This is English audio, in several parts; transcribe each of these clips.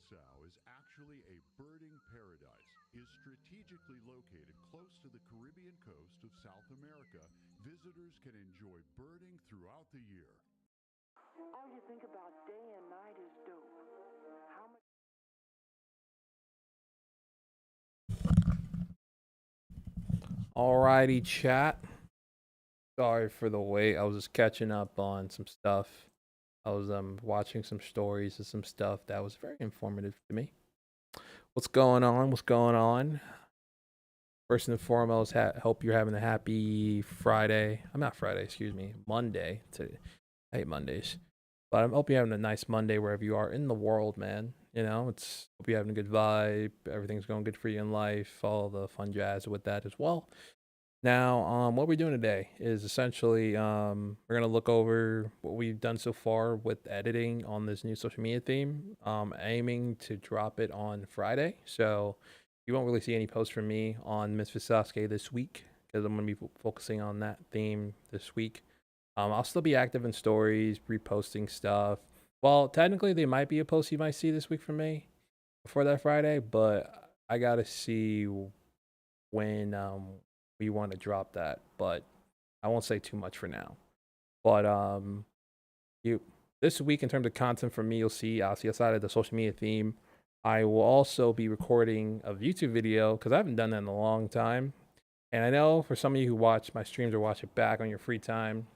Curacao is actually a birding paradise, is strategically located close to the Caribbean coast of South America. Visitors can enjoy birding throughout the year. All you think about day and night is dope. How much? Alrighty, chat. Sorry for the wait. I was just catching up on some stuff. I was watching some stories and some stuff that was very informative to me. What's going on? What's going on? First and foremost, hope you're having a happy Friday. I'm not Friday, excuse me, Monday. I hate Mondays, but I hope you're having a nice Monday wherever you are in the world, man. You know, it's hope you're having a good vibe. Everything's going good for you in life. All the fun jazz with that as well. Now, what we're doing today is essentially we're gonna look over what we've done so far with editing on this new social media theme. Aiming to drop it on Friday, so you won't really see any posts from me on Miss Sasuke this week because I'm gonna be focusing on that theme this week. I'll still be active in stories, reposting stuff. Well, technically, there might be a post you might see this week from me before that Friday, but I gotta see when we want to drop that. But I won't say too much for now. But you this week in terms of content for me, you'll see obviously outside of the social media theme, I will also be recording a YouTube video because I haven't done that in a long time. And I know for some of you who watch my streams or watch it back on your free time,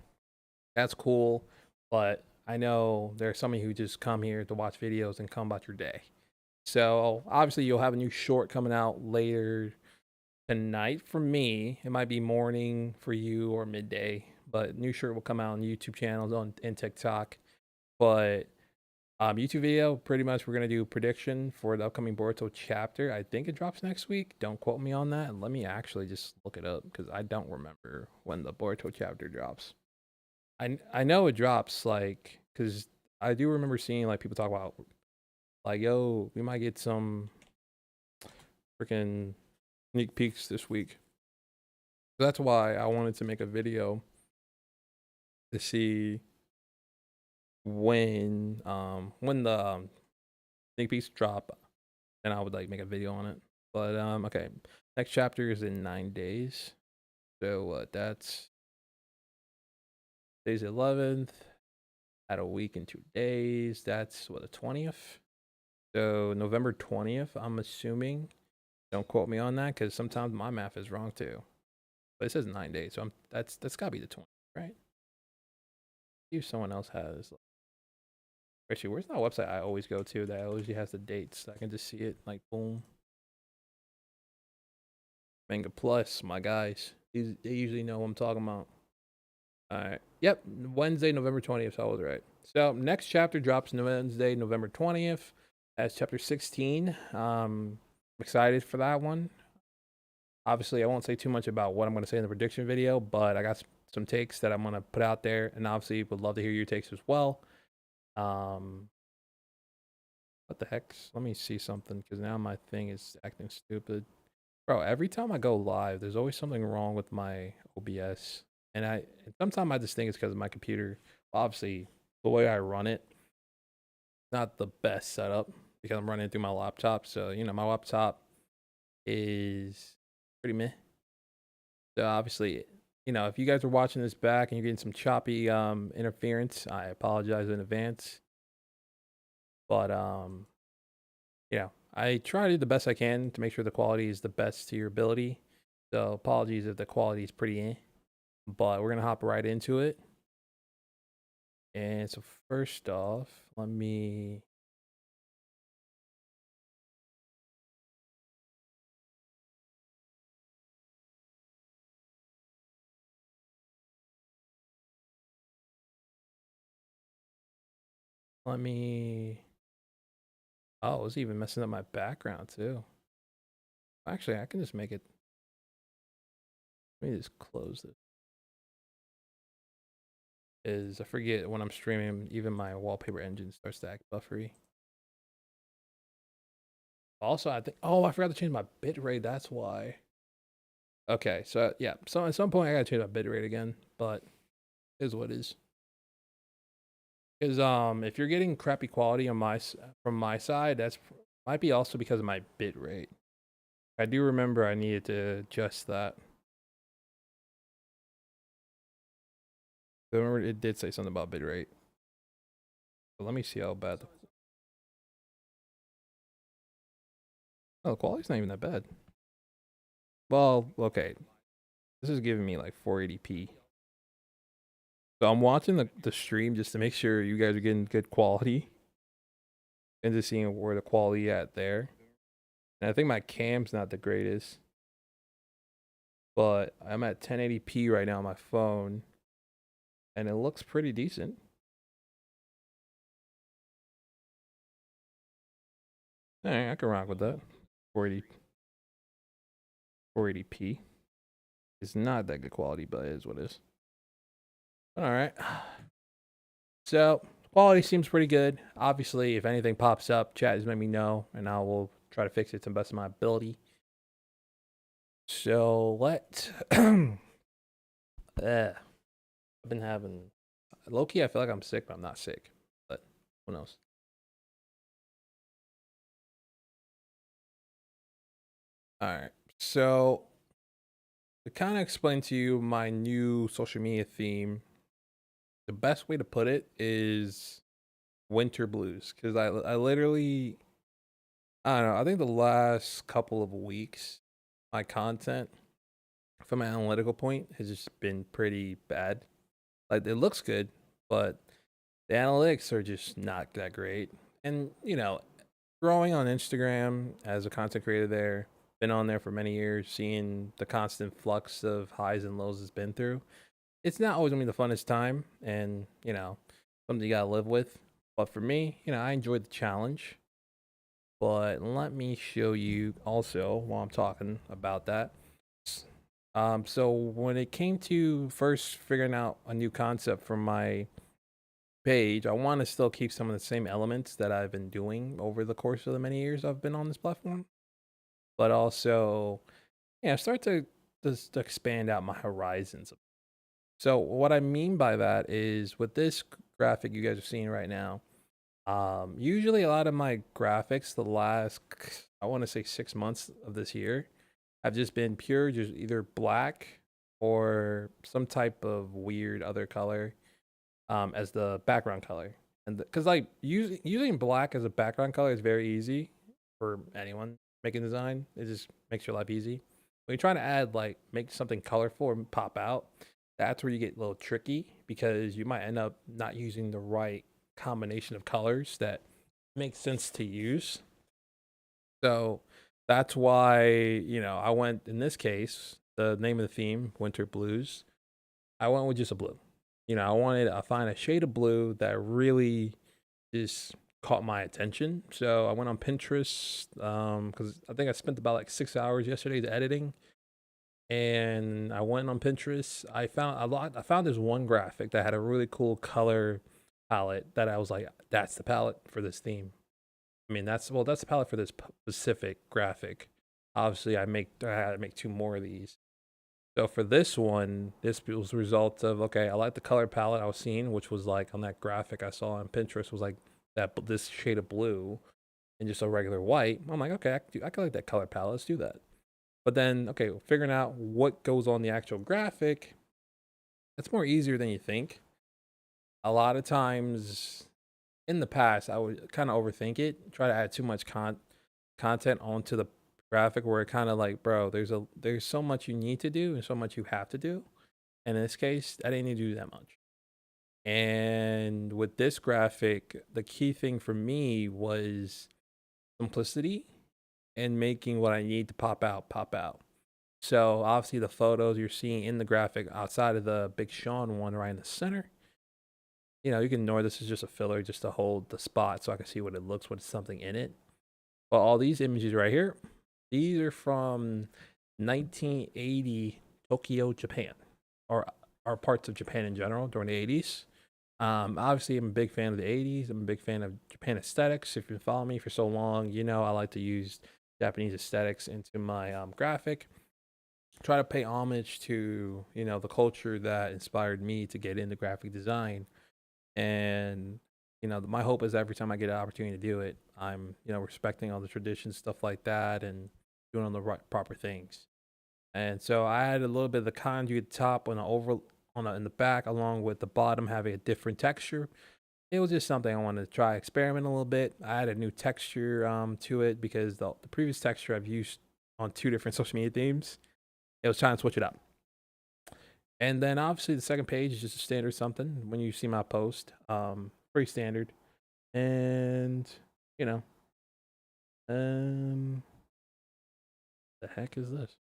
that's cool. But I know there are some of you who just come here to watch videos and come about your day. So obviously you'll have a new short coming out later tonight for me. It might be morning for you or midday, but new shirt will come out on YouTube channels and TikTok. But YouTube video, pretty much we're gonna do a prediction for the upcoming Boruto chapter. I think it drops next week. Don't quote me on that. And let me actually just look it up because I don't remember when the Boruto chapter drops. I know it drops like because I do remember seeing like people talk about like, yo, we might get some freaking sneak peeks this week. That's why I wanted to make a video to see when the sneak peeks drop, and I would like make a video on it. But okay, next chapter is in 9 days. So that's today's 11th. At a week and 2 days. That's what, the 20th. So November 20th. I'm assuming. Don't quote me on that because sometimes my math is wrong too. But it says 9 days, so that's gotta be the 20th, right? See if someone else has. Actually, where's that website I always go to that usually has the dates? I can just see it like boom. Manga Plus, my guys. They usually know what I'm talking about. All right. Yep. Wednesday, November 20th. So I was right. So next chapter drops Wednesday, November 20th. That's chapter 16. Excited for that one. Obviously, I won't say too much about what I'm going to say in the prediction video, but I got some takes that I'm going to put out there, and obviously would love to hear your takes as well. What the heck? Let me see something because now my thing is acting stupid. Bro, every time I go live, there's always something wrong with my OBS. And sometimes I just think it's because of my computer. Obviously, the way I run it, not the best setup because I'm running it through my laptop. So, my laptop is pretty meh. So obviously, if you guys are watching this back and you're getting some choppy interference, I apologize in advance. But I try to do the best I can to make sure the quality is the best to your ability. So apologies if the quality is pretty eh. But we're gonna hop right into it. And so first off, let me oh, it's even messing up my background too. Actually, I can just make it. Let me just close this. I forget when I'm streaming, even my wallpaper engine starts to act buffery. Also, I think, I forgot to change my bitrate. That's why. Okay, so yeah, so at some point I gotta change my bitrate again, but is what is. Because if you're getting crappy quality on from my side, that's might be also because of my bit rate. I do remember I needed to adjust that. I remember it did say something about bit rate. But let me see how bad. Oh, the quality's not even that bad. Well, okay. This is giving me like 480p. So I'm watching the stream just to make sure you guys are getting good quality. And just seeing where the quality at there. And I think my cam's not the greatest. But I'm at 1080p right now on my phone. And it looks pretty decent. Alright, I can rock with that. 480p. It's not that good quality, but it is what it is. Alright. So, quality seems pretty good. Obviously, if anything pops up, chat just let me know, and I will try to fix it to the best of my ability. So, I've been having... Low-key, I feel like I'm sick, but I'm not sick. But, who knows? Alright, so... To kind of explain to you my new social media theme, the best way to put it is winter blues. Because I literally... I don't know, I think the last couple of weeks, my content from an analytical point has just been pretty bad. Like it looks good, but the analytics are just not that great. And growing on Instagram as a content creator there, been on there for many years, seeing the constant flux of highs and lows it's been through. It's not always gonna be the funnest time, and something you gotta live with. But for me, I enjoyed the challenge. But let me show you also while I'm talking about that. So when it came to first figuring out a new concept for my page, I want to still keep some of the same elements that I've been doing over the course of the many years I've been on this platform, but also, start to just expand out my horizons. So what I mean by that is with this graphic you guys are seeing right now, usually a lot of my graphics the last, I want to say 6 months of this year have just been pure, just either black or some type of weird other color as the background color. And because like using black as a background color is very easy for anyone making design. It just makes your life easy. When you're trying to add make something colorful and pop out, that's where you get a little tricky because you might end up not using the right combination of colors that makes sense to use. So that's why, I went in this case, the name of the theme, Winter Blues. I went with just a blue. I wanted to find a shade of blue that really just caught my attention. So I went on Pinterest because I think I spent about 6 hours yesterday editing. And I went on Pinterest. I found this one graphic that had a really cool color palette that I was like, that's the palette for this theme. I mean, that's the palette for this specific graphic. Obviously, I had to make two more of these. So for this one, this was the result of, okay, I like the color palette I was seeing, which was like on that graphic I saw on Pinterest was like this shade of blue and just a regular white. I'm like, okay, I can like that color palette. Let's do that. But then, okay, figuring out what goes on the actual graphic, that's more easier than you think. A lot of times in the past, I would kind of overthink it, try to add too much content onto the graphic where it kind of like, bro, there's so much you need to do and so much you have to do. And in this case, I didn't need to do that much. And with this graphic, the key thing for me was simplicity and making what I need to pop out. So obviously the photos you're seeing in the graphic outside of the Big Sean one right in the center, you can ignore this is just a filler just to hold the spot so I can see what it looks with something in it. But all these images right here, these are from 1980 Tokyo, Japan, or parts of Japan in general during the 80s. Obviously, I'm a big fan of the 80s. I'm a big fan of Japan aesthetics. If you've been following me for so long, I like to use Japanese aesthetics into my graphic. Try to pay homage to, the culture that inspired me to get into graphic design. And my hope is every time I get an opportunity to do it, I'm, respecting all the traditions, stuff like that, and doing all the right proper things. And so I had a little bit of the conduit top in the back, along with the bottom having a different texture. It was just something I wanted to try, experiment a little bit. I had a new texture to it because the previous texture I've used on 2 different social media themes. It was trying to switch it up. And then obviously the second page is just a standard something when you see my post. Pretty standard. And you know, um the heck is this?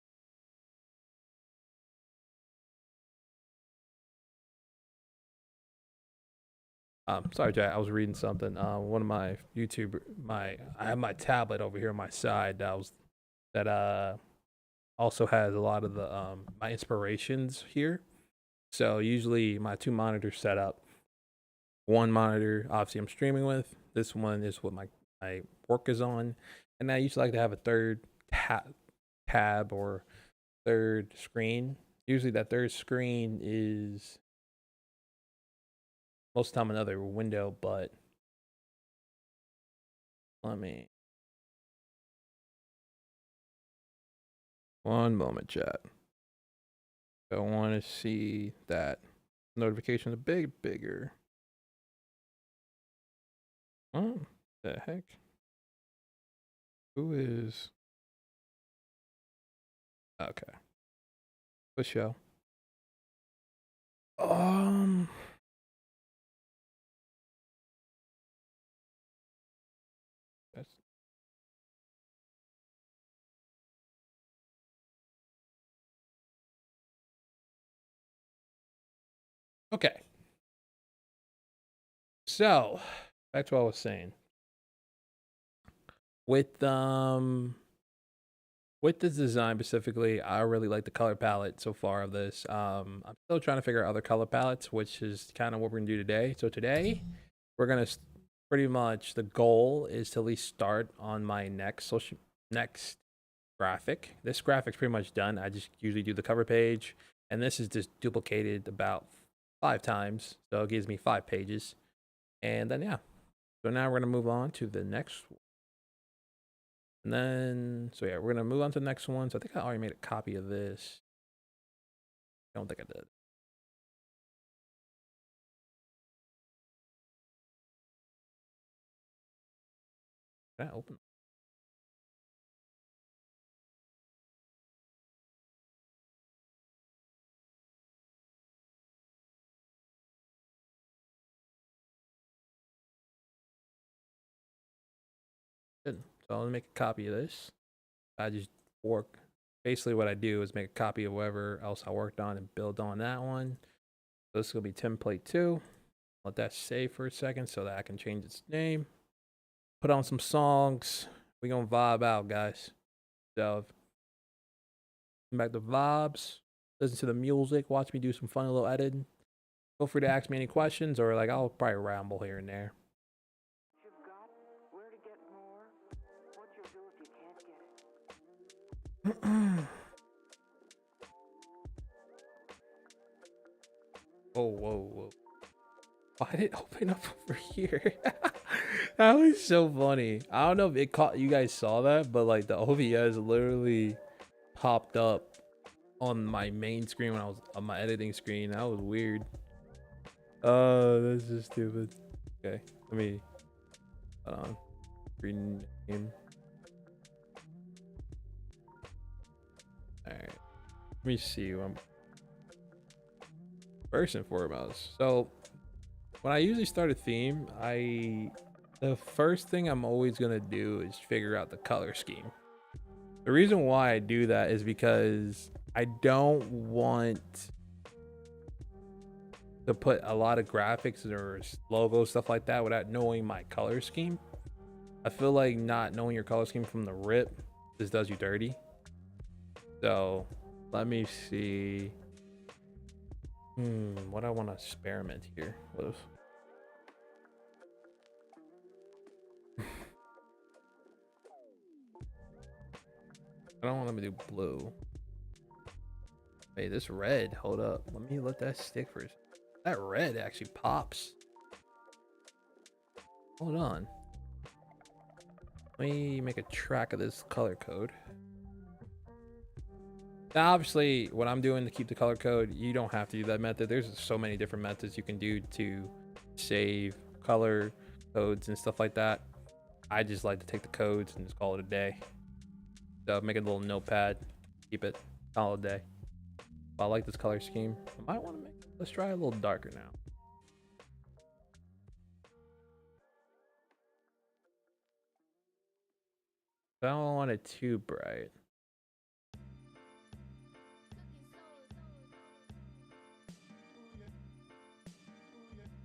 Sorry, Jack. I was reading something. One of my I have my tablet over here on my side. That also has a lot of the my inspirations here. So usually my 2 monitors set up. One monitor, obviously, I'm streaming with. This one is what my work is on, and I usually like to have a third tab or third screen. Usually, that third screen is most of the time another window, but let me one moment, chat. I want to see that notification a bit bigger. Oh, the heck? Who is? Okay. What show? Um. That's okay. So, back to what I was saying. With this design specifically, I really like the color palette so far of this. I'm still trying to figure out other color palettes, which is kind of what we're gonna do today. So today, we're gonna pretty much the goal is to at least start on my next graphic. This graphic's pretty much done. I just usually do the cover page, and this is just duplicated about 5 times, so it gives me 5 pages. And then yeah, so now we're gonna move on to the next one. And then, so yeah, we're gonna move on to the next one. So I think I already made a copy of this. I don't think I did. Can I open? Good. So I'll make a copy of this. I just work. Basically, what I do is make a copy of whatever else I worked on and build on that one. So this will be template 2. Let that save for a second so that I can change its name. Put on some songs. We gonna vibe out, guys. So back to vibes. Listen to the music. Watch me do some fun little editing. Feel free to ask me any questions, or like I'll probably ramble here and there. You've got where to get more, what you'll do if you can't get it. Oh, whoa, whoa. Why did it open up over here? That was so funny. I don't know if it caught you guys saw that, but like the OBS literally popped up on my main screen when I was on my editing screen. That was weird. Oh, that's just stupid. Okay, let me rename. Alright. Let me see. First and foremost. So when I usually start a theme, the first thing I'm always gonna do is figure out the color scheme. The reason why I do that is because I don't want to put a lot of graphics or logos, stuff like that, without knowing my color scheme. I feel like not knowing your color scheme from the rip just does you dirty. So let me see. What I want to experiment here with. I don't want to do blue. Hey, this red, hold up. Let me let that stick for a second. That red actually pops. Hold on. Let me make a track of this color code. Now, obviously, what I'm doing to keep the color code, you don't have to do that method. There's so many different methods you can do to save color codes and stuff like that. I just like to take the codes and just call it a day. So make a little notepad, keep it, call it a day. But I like this color scheme. I might want to make, let's try a little darker now. I don't want it too bright.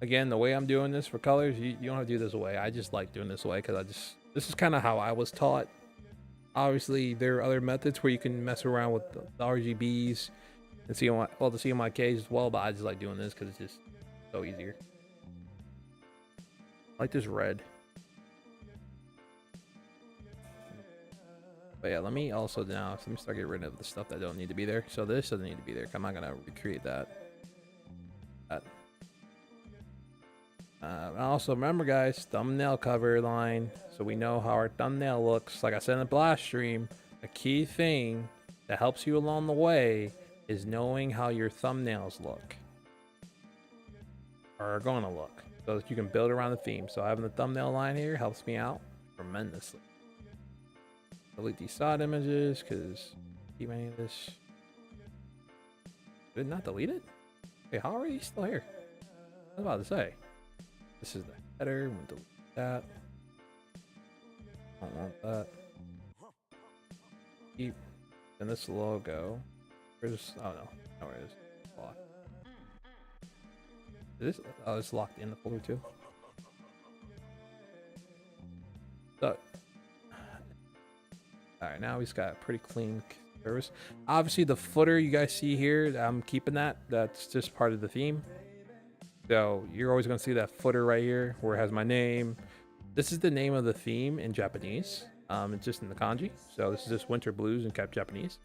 Again, the way I'm doing this for colors, you don't have to do this way. I just like doing this way because this is kind of how I was taught. Obviously, there are other methods where you can mess around with the RGBs and the CMYKs as well, but I just like doing this because it's just so easier. I like this red. But yeah, let me also now, let me start getting rid of the stuff that don't need to be there. So this doesn't need to be there. I'm not going to recreate that. Also, remember guys, thumbnail cover line, so we know how our thumbnail looks. Like I said in the last stream, a key thing that helps you along the way is knowing how your thumbnails look, or are going to look, so that you can build around the theme. So having the thumbnail line here helps me out tremendously. Delete these side images, because keep any of this. Did it not delete it? Hey, how are you still here? I was about to say. This is the header. I'm gonna delete that. Don't want that. Keep. And this logo. Where's? Oh no. No, where it is. Locked. Is this? Oh, it's locked in the folder too. So. Alright, now he's got a pretty clean service. Obviously, the footer you guys see here, I'm keeping that. That's just part of the theme. So you're always going to see that footer right here where it has my name. This is the name of the theme in Japanese. It's just in the kanji. So this is just Winter Blues in kept Japanese.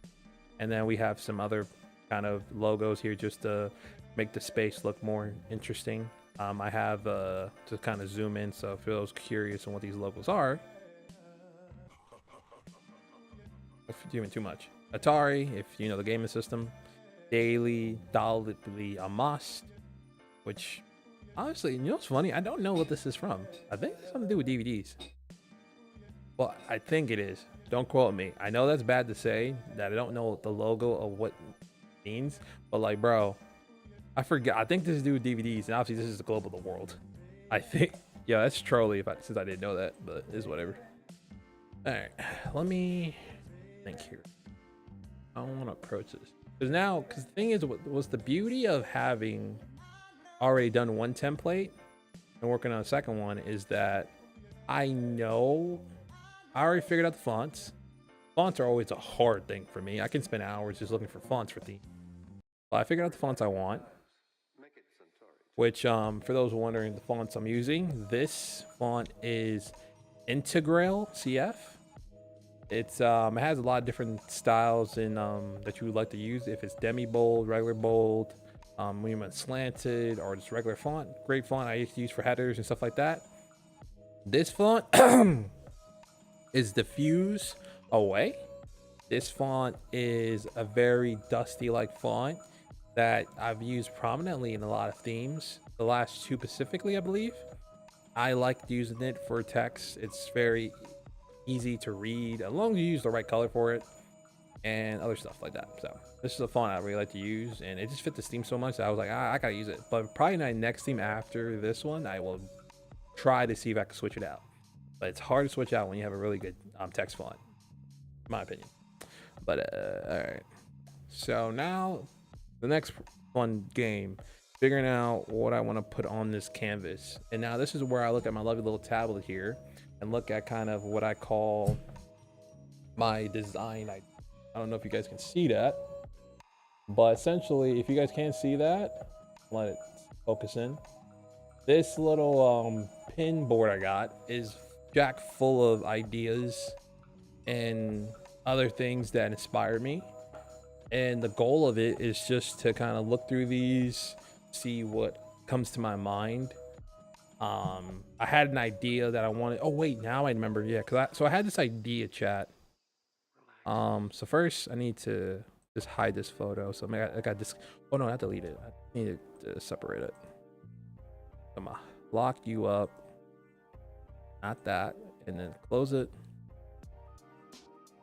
And then we have some other kind of logos here just to make the space look more interesting. I have to kind of zoom in. So if you're curious on what these logos are, if you're doing too much. Atari, if you know the gaming system. Daily, Dolly, a must. Which, honestly, you know what's funny? I don't know what this is from. I think it's something to do with DVDs. Well, I think it is. Don't quote me. I know that's bad to say, that I don't know the logo of what it means. But, like, bro, I forget. I think this is to do with DVDs. And obviously, this is the globe of the world. I think. Yeah, that's trolly since I didn't know that. But it is whatever. Alright. Let me think here. I don't want to approach this. Because the thing is, what's the beauty of having already done one template and working on a second one is that I already figured out the fonts. Fonts are always a hard thing for me. I can spend hours just looking for fonts for themes. Well, I figured out the fonts I want, which for those wondering the fonts I'm using, this font is Integral CF. It's it has a lot of different styles in that you would like to use. If it's demi bold, regular bold, when you want slanted, or just regular font, great font I used to use for headers and stuff like that. This font is diffuse away. This font is a very dusty like font that I've used prominently in a lot of themes. The last two specifically, I believe. I like using it for text. It's very easy to read as long as you use the right color for it and other stuff like that. So this is a font I really like to use, and it just fit this theme so much that I was like, I gotta use it. But probably my next theme after this one, I will try to see if I can switch it out. But it's hard to switch out when you have a really good text font, in my opinion. But all right. So now the next fun game, figuring out what I want to put on this canvas. And now this is where I look at my lovely little tablet here and look at kind of what I call my design. I don't know if you guys can see that, but essentially, if you guys can't see that, let it focus in. This little pin board I got is jack full of ideas and other things that inspire me. And the goal of it is just to kind of look through these, see what comes to my mind, I had an idea that I wanted. Oh wait, now I remember. Yeah, so I had this idea, chat. So first I need to just hide this photo. So I got this. Oh no, not delete it. I need to separate it. I'm gonna lock you up. Not that, and then close it.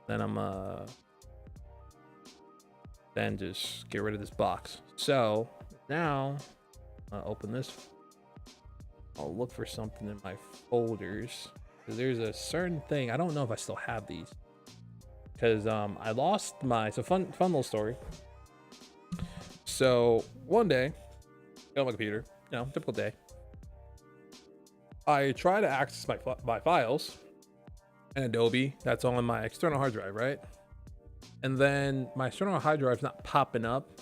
Then then just get rid of this box. So now open this. I'll look for something in my folders, because there's a certain thing. I don't know if I still have these, because I lost my, it's a fun little story. So one day, on my computer, typical day, I try to access my files in Adobe that's on my external hard drive, right? And then my external hard drive is not popping up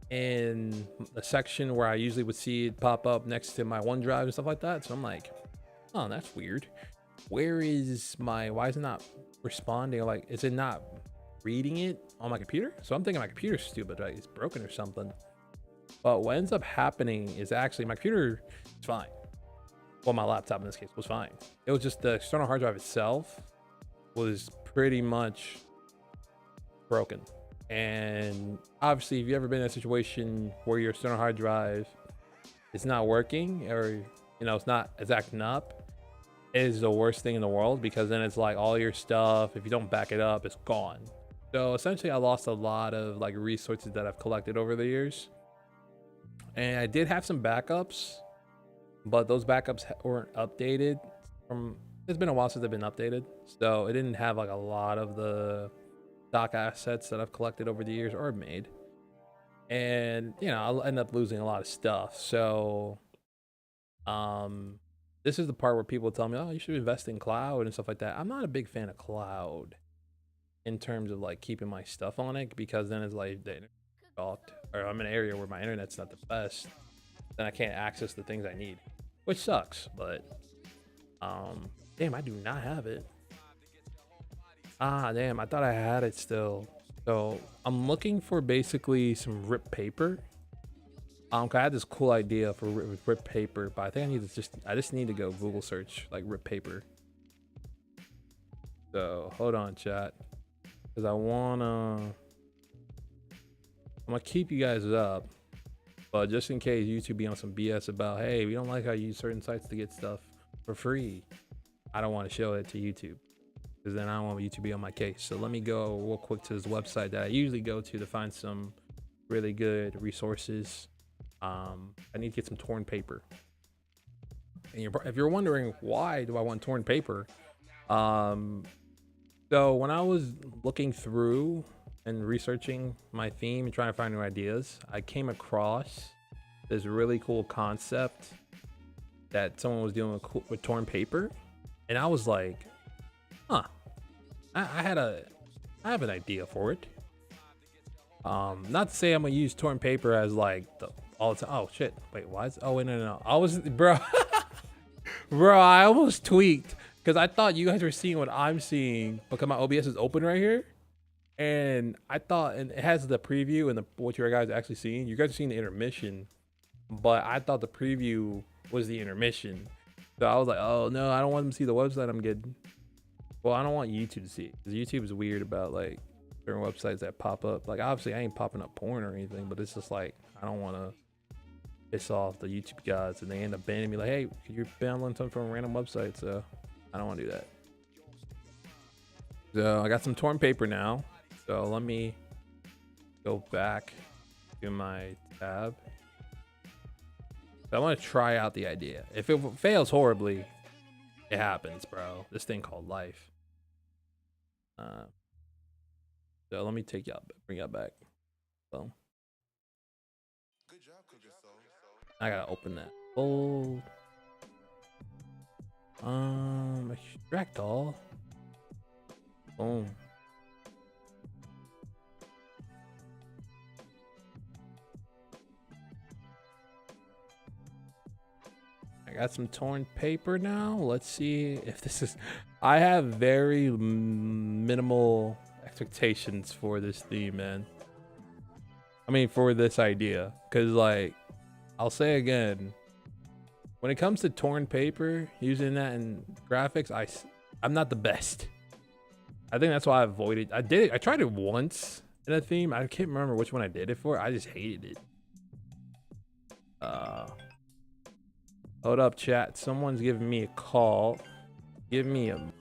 in the section where I usually would see it pop up next to my OneDrive and stuff like that. So I'm like, oh, that's weird. Why is it not responding? Like, is it not reading it on my computer? So I'm thinking my computer's stupid, right? It's broken or something. But what ends up happening is actually my computer is fine. Well, my laptop in this case was fine. It was just the external hard drive itself was pretty much broken. And obviously, if you've ever been in a situation where your external hard drive is not working, or it's acting up, it is the worst thing in the world, because then it's like all your stuff, if you don't back it up, it's gone. So essentially I lost a lot of like resources that I've collected over the years. And I did have some backups, but those backups weren't updated. It's been a while since they've been updated, so it didn't have like a lot of the stock assets that I've collected over the years or made. And I'll end up losing a lot of stuff. So this is the part where people tell me, oh, you should invest in cloud and stuff like that. I'm not a big fan of cloud in terms of like keeping my stuff on it, because then it's like or I'm in an area where my internet's not the best, then I can't access the things I need, which sucks. But damn, I do not have it. Damn, I thought I had it still. So I'm looking for basically some rip paper. 'Cause I had this cool idea for rip paper, but I think I just need to go Google search like rip paper. So hold on, chat, because I'm gonna keep you guys up, but just in case YouTube be on some BS about, hey, we don't like how you use certain sites to get stuff for free, I don't want to show it to YouTube, because then I don't want YouTube to be on my case. So let me go real quick to this website that I usually go to find some really good resources. I need to get some torn paper. And if you're wondering why do I want torn paper, so when I was looking through and researching my theme and trying to find new ideas, I came across this really cool concept that someone was doing with torn paper, and I was like, huh, I have an idea for it. Not to say I'm gonna use torn paper as like all the time. Oh shit, wait, why is, oh wait, no, I was, bro, I almost tweaked, because I thought you guys were seeing what I'm seeing, because my OBS is open right here, and I thought, and it has the preview and what you guys are actually seeing. You guys are seeing the intermission, but I thought the preview was the intermission. So I was like, oh no, I don't want them to see the website I'm getting. Well, I don't want YouTube to see it, because YouTube is weird about like certain websites that pop up. Like obviously I ain't popping up porn or anything, but it's just like, I don't want to piss off the YouTube guys and they end up banning me, like, hey, you're downloading something from a random website. So I don't want to do that. So I got some torn paper now. So let me go back to my tab. So I want to try out the idea. If it fails horribly, it happens, bro. This thing called life. So let me bring y'all back. So I gotta open that. Oh, extract all. Boom. I got some torn paper now. Let's see if this is. I have very minimal expectations for this theme, man. I mean, for this idea, because like, I'll say again, When it comes to torn paper, using that in graphics, I'm not the best. I think that's why I avoided. I did it. I tried it once in a theme. I can't remember which one I did it for. I just hated it. Hold up, chat. Someone's giving me a call. Give me a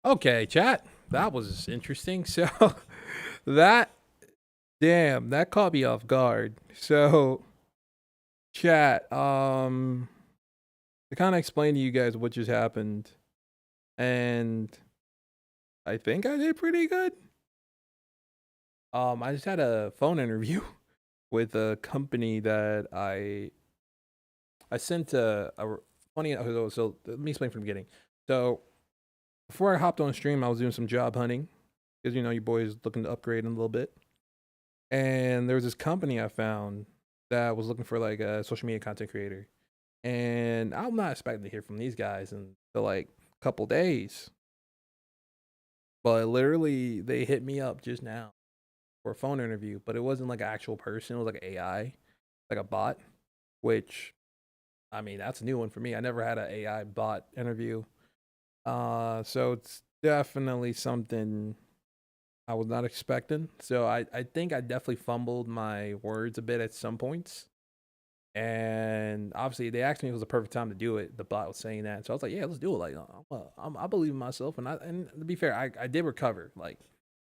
Okay, chat. That was interesting. So that damn, that caught me off guard. So chat, to kind of explain to you guys what just happened, and I think I did pretty good. I just had a phone interview with a company that I sent a funny. So let me explain from the beginning. So before I hopped on stream, I was doing some job hunting because your boy is looking to upgrade in a little bit, and there was this company I found that was looking for like a social media content creator, and I'm not expecting to hear from these guys until like a couple days, but literally they hit me up just now for a phone interview, but it wasn't like an actual person. It was like an AI, like a bot, which I mean that's a new one for me. I never had an AI bot interview, so it's definitely something I was not expecting. So I think I definitely fumbled my words a bit at some points. And obviously, they asked me if it was the perfect time to do it. The bot was saying that, so I was like, "Yeah, let's do it." Like, I believe in myself, and to be fair, I did recover. Like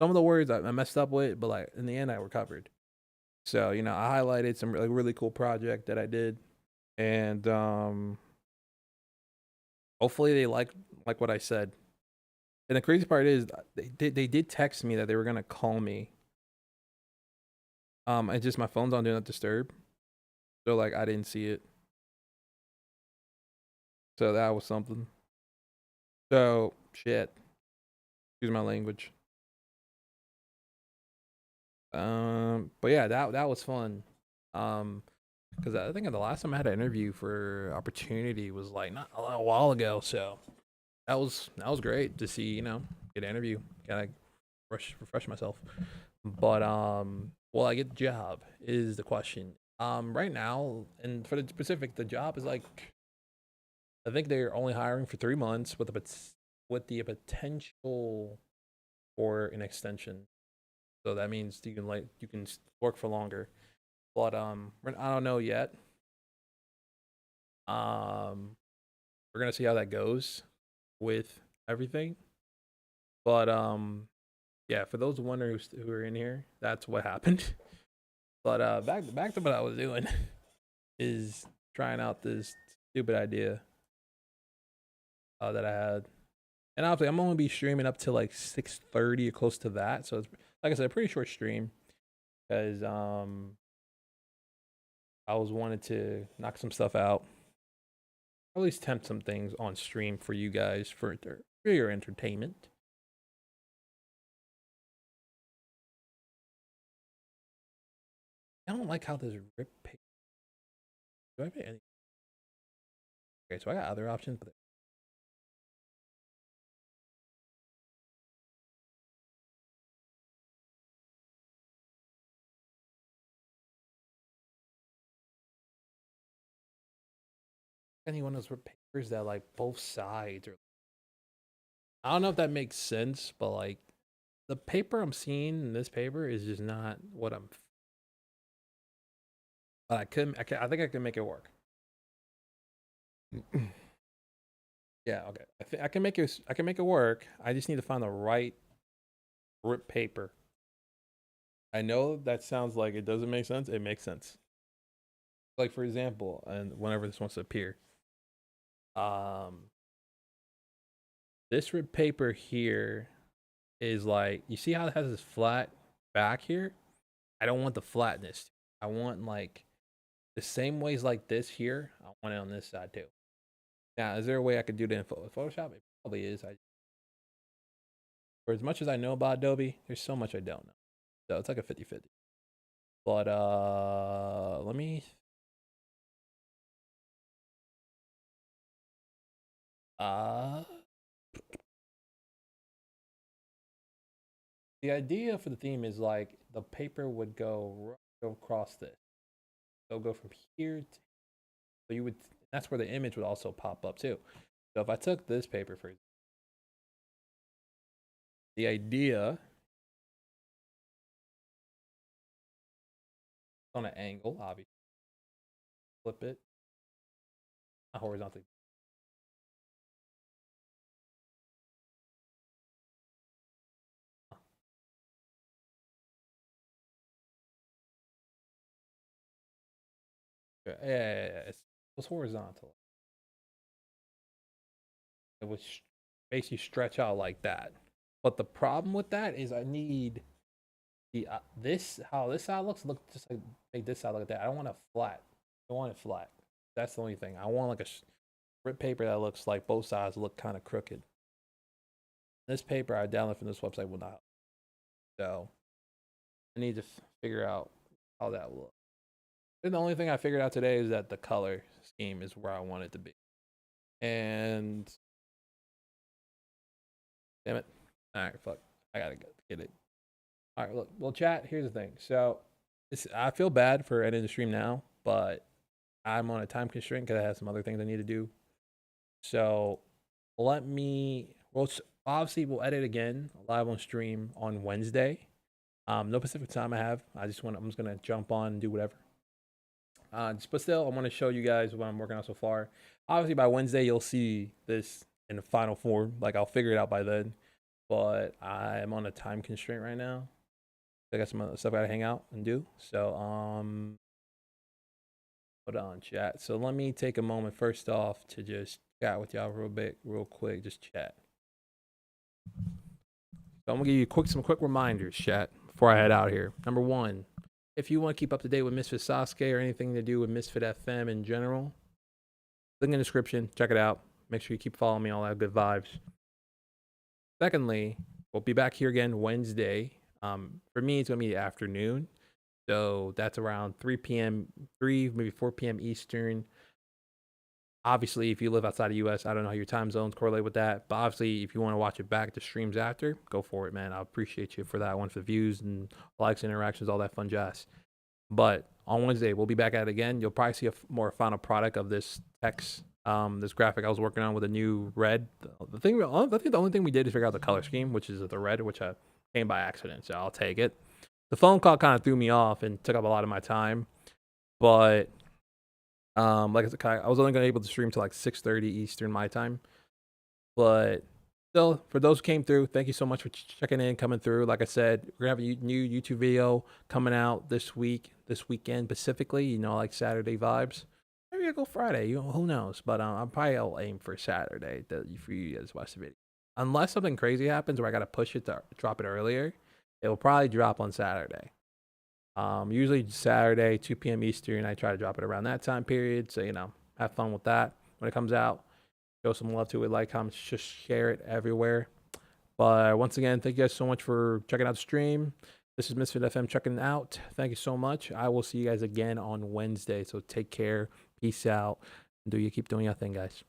some of the words I messed up with, but like in the end, I recovered. So I highlighted some really cool project that I did, and hopefully they like what I said. And the crazy part is, they did text me that they were gonna call me. It's just my phone's on do not disturb, so like I didn't see it. So that was something. So shit. Excuse my language. But yeah, that was fun. Because I think the last time I had an interview for opportunity was like not a while ago. So that was great to see. Get an interview, kind of refresh myself. But will I get the job is the question. Right now, and for the specific, the job is like I think they're only hiring for 3 months with the potential for an extension. So that means you can work for longer. But I don't know yet. We're gonna see how that goes with everything. But yeah, for those wondering who are in here, that's what happened. But back to what I was doing is trying out this stupid idea that I had. And obviously, I'm only be streaming up to like 6:30 or close to that. So it's like I said, a pretty short stream because I was wanted to knock some stuff out, or at least attempt some things on stream for you guys for your entertainment. I don't like how this rip paper. Do I have any? Okay, so I got other options, but any one of those rip papers that like both sides are. I don't know if that makes sense, but like the paper I'm seeing in this paper is just not what I'm. But I think I can make it work. Yeah, okay. I can make it. I can make it work. I just need to find the right rip paper. I know that sounds like it doesn't make sense. It makes sense. Like for example, and whenever this wants to appear, um, this rip paper here is like you see how it has this flat back here. I don't want the flatness. I want like the same ways like this here. I want it on this side too. Now, is there a way I could do that in Photoshop? It probably is. For as much as I know about Adobe, there's so much I don't know. So it's like a 50-50. But let me uh the idea for the theme is like the paper would go across this. So go from here to so you would that's where the image would also pop up too. So if I took this paper for example, the idea on an angle, obviously, flip it horizontally. It was horizontal. It was basically stretch out like that. But the problem with that is I need the how this side look just like make this side look like that. I don't want it flat. I want it flat. That's the only thing. I want like a strip paper that looks like both sides look kind of crooked. This paper I downloaded from this website will not. So I need to figure out how that will look. And the only thing I figured out today is that the color scheme is where I want it to be. And damn it. All right, fuck. I gotta get it. All right, look. Well, chat. Here's the thing. So I feel bad for ending the stream now, but I'm on a time constraint because I have some other things I need to do. So let me. Well, obviously we'll edit again live on stream on Wednesday. No Pacific time I have. I'm just gonna jump on and do whatever. But still, I want to show you guys what I'm working on so far. Obviously, by Wednesday you'll see this in the final form. Like I'll figure it out by then. But I'm on a time constraint right now. I got some other stuff I gotta hang out and do. So hold on, chat. So let me take a moment first off to just chat with y'all real quick. Just chat. So I'm gonna give you some quick reminders, chat, before I head out here. Number one, if you want to keep up to date with Misfit Sasuke or anything to do with Misfit FM in general, link in the description. Check it out. Make sure you keep following me. All that good vibes. Secondly, we'll be back here again Wednesday. For me, it's gonna be the afternoon, so that's around 3 p.m., maybe 4 p.m. Eastern. Obviously, if you live outside the U.S., I don't know how your time zones correlate with that. But obviously, if you want to watch it back, the streams after, go for it, man. I appreciate you for that one, for the views and likes, interactions, all that fun jazz. But on Wednesday, we'll be back at it again. You'll probably see a more final product of this text, this graphic I was working on with a new red. I think the only thing we did is figure out the color scheme, which is the red, which I came by accident, so I'll take it. The phone call kind of threw me off and took up a lot of my time, but like I was only going to be able to stream to like 6:30 Eastern my time. But still, for those who came through, thank you so much for checking in, coming through. Like I said, we're gonna have a new YouTube video coming out this weekend specifically. You know, like Saturday vibes. Maybe I'll go Friday. You know, who knows? But I'll aim for Saturday for you guys to watch the video. Unless something crazy happens where I gotta push it to drop it earlier, it will probably drop on Saturday. Usually Saturday, 2 p.m. Eastern. I try to drop it around that time period. So, you know, have fun with that when it comes out. Show some love to it, like, comment, just share it everywhere. But once again, thank you guys so much for checking out the stream. This is Misfit FM checking out. Thank you so much. I will see you guys again on Wednesday. So take care. Peace out. And keep doing your thing, guys.